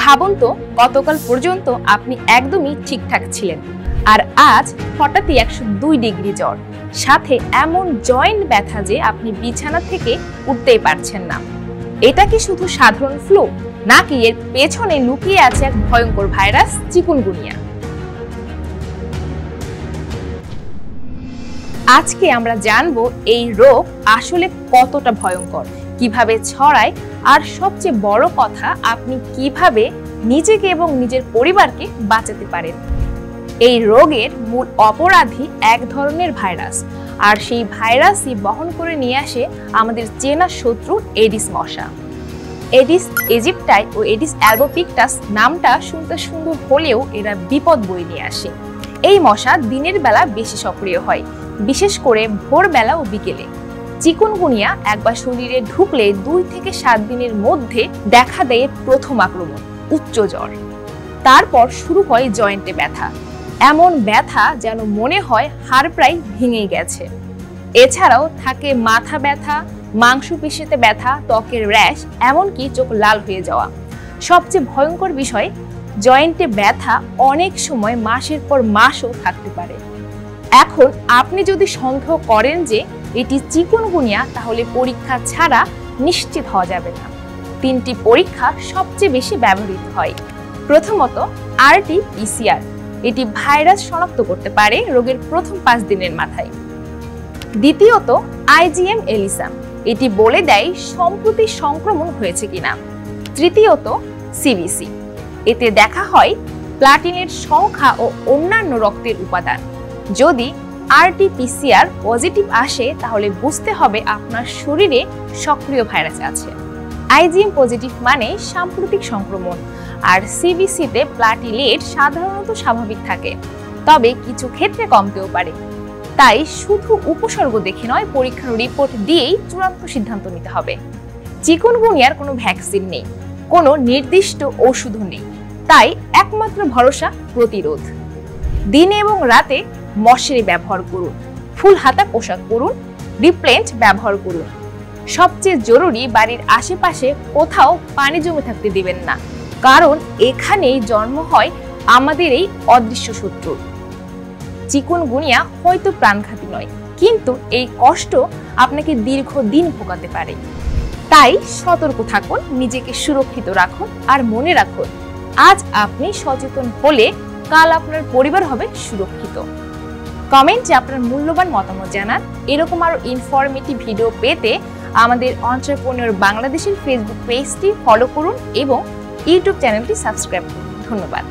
ভাবুন তো, গতকাল পর্যন্ত আপনি একদমই ঠিকঠাক ছিলেন, আর আজ হঠাৎই 102 ডিগ্রি জ্বর, সাথে এমন জয়েন্ট ব্যথা যে আপনি বিছানা থেকে উঠতেই পারছেন না। এটা কি শুধু সাধারণ ফ্লু, নাকি এর পেছনে লুকিয়ে আছে এক ভয়ঙ্কর ভাইরাস, চিকুনগুনিয়া? আজকে আমরা জানবো এই রোগ আসলে কতটা ভয়ঙ্কর, কিভাবে ছড়ায়, আর সবচেয়ে বড় কথা, আপনি কিভাবে নিজেকে এবং নিজের পরিবারকে বাঁচাতে পারেন। এই রোগের মূল অপরাধী এক ধরনের ভাইরাস, আর সেই ভাইরাসই বহন করে নিয়ে আসে আমাদের চেনা শত্রু এডিস মশা। এডিস ইজিপ্টাই ও এডিস অ্যালবোপিক্টাস নামটা শুনতে সুন্দর হলেও এরা বিপদ বয়ে নিয়ে আসে। এই মশা দিনের বেলা বেশি সক্রিয় হয়, বিশেষ করে ভোরবেলা ও বিকেলে। চিকুনগুনিয়া একবার শরীরে ঢুকলে 2 থেকে 7 দিনের মধ্যে দেখা দেয় প্রথম আক্রমণ, উচ্চ জ্বর। তারপর শুরু হয় জয়েন্টে ব্যথা, এমন ব্যথা যেন মনে হয় হাড় প্রায় ভেঙে গেছে। এছাড়াও থাকে মাথা ব্যথা, মাংসপেশিতে ব্যথা, ত্বকের র্যাশ, এমনকি চোখ লাল হয়ে যাওয়া। সবচেয়ে ভয়ঙ্কর বিষয়, জয়েন্টে ব্যথা অনেক সময় মাসের পর মাসও থাকতে পারে। এখন আপনি যদি সন্দেহ করেন যে এটি চিকুনগুনিয়া, তাহলে পরীক্ষা ছাড়া নিশ্চিত হওয়া যাবে না। 3টি পরীক্ষা সবচেয়ে বেশি ব্যবহৃত হয়। প্রথমত RT-PCR, এটি ভাইরাস শনাক্ত করতে পারে রোগের প্রথম 5 দিনের মাথায়। দ্বিতীয়ত IgM ELISAM, এটি বলে দেয় সম্প্রতি সংক্রমণ হয়েছে কিনা। তৃতীয়ত CBC, এতে দেখা হয় প্লাটিনের সংখ্যা ও অন্যান্য রক্তের উপাদান। যদি RT-PCR পজিটিভ আসে, তাহলে বুঝতে হবে আপনার শরীরে সক্রিয় ভাইরাস আছে। IgM পজিটিভ মানে সাম্প্রতিক সংক্রমণ, আর CBC-তে প্লাটিলেট সাধারণত স্বাভাবিক থাকে, তবে কিছু ক্ষেত্রে কমতেও পারে। তাই শুধু উপসর্গ দেখে নয়, পরীক্ষার রিপোর্ট দিয়েই চূড়ান্ত সিদ্ধান্ত নিতে হবে। চিকুনগুনিয়ার কোনো ভ্যাকসিন নেই, কোনো নির্দিষ্ট ওষুধও নেই, তাই একমাত্র ভরসা প্রতিরোধ। দিনে এবং রাতে মশারি ব্যবহার করুন, ফুল হাতা পোশাক পরুন, রিপ্লেন্ট ব্যবহার করুন। সবচেয়ে জরুরি, বাড়ির আশেপাশে কোথাও পানি জমে থাকতে দিবেন না, কারণ এখানেই জন্ম হয় আমাদের এই অদৃশ্য শত্রু। চিকুনগুনিয়া হয়তো প্রাণঘাতী নয়, কিন্তু এই কষ্ট আপনাকে দীর্ঘদিন ভোগাতে পারে। তাই সতর্ক থাকুন, নিজেকে সুরক্ষিত রাখুন, আর মনে রাখুন, আজ আপনি সচেতন হলে কাল আপনার পরিবার হবে সুরক্ষিত। কমেন্টে আপনার মূল্যবান মতামত জানান। এরকম আরো ইনফরমেটিভ ভিডিও পেতে আমাদের এন্টারপ্রেনিউর বাংলাদেশের ফেসবুক পেজটি ফলো করুন এবং ইউটিউব চ্যানেলটি সাবস্ক্রাইব করুন। ধন্যবাদ।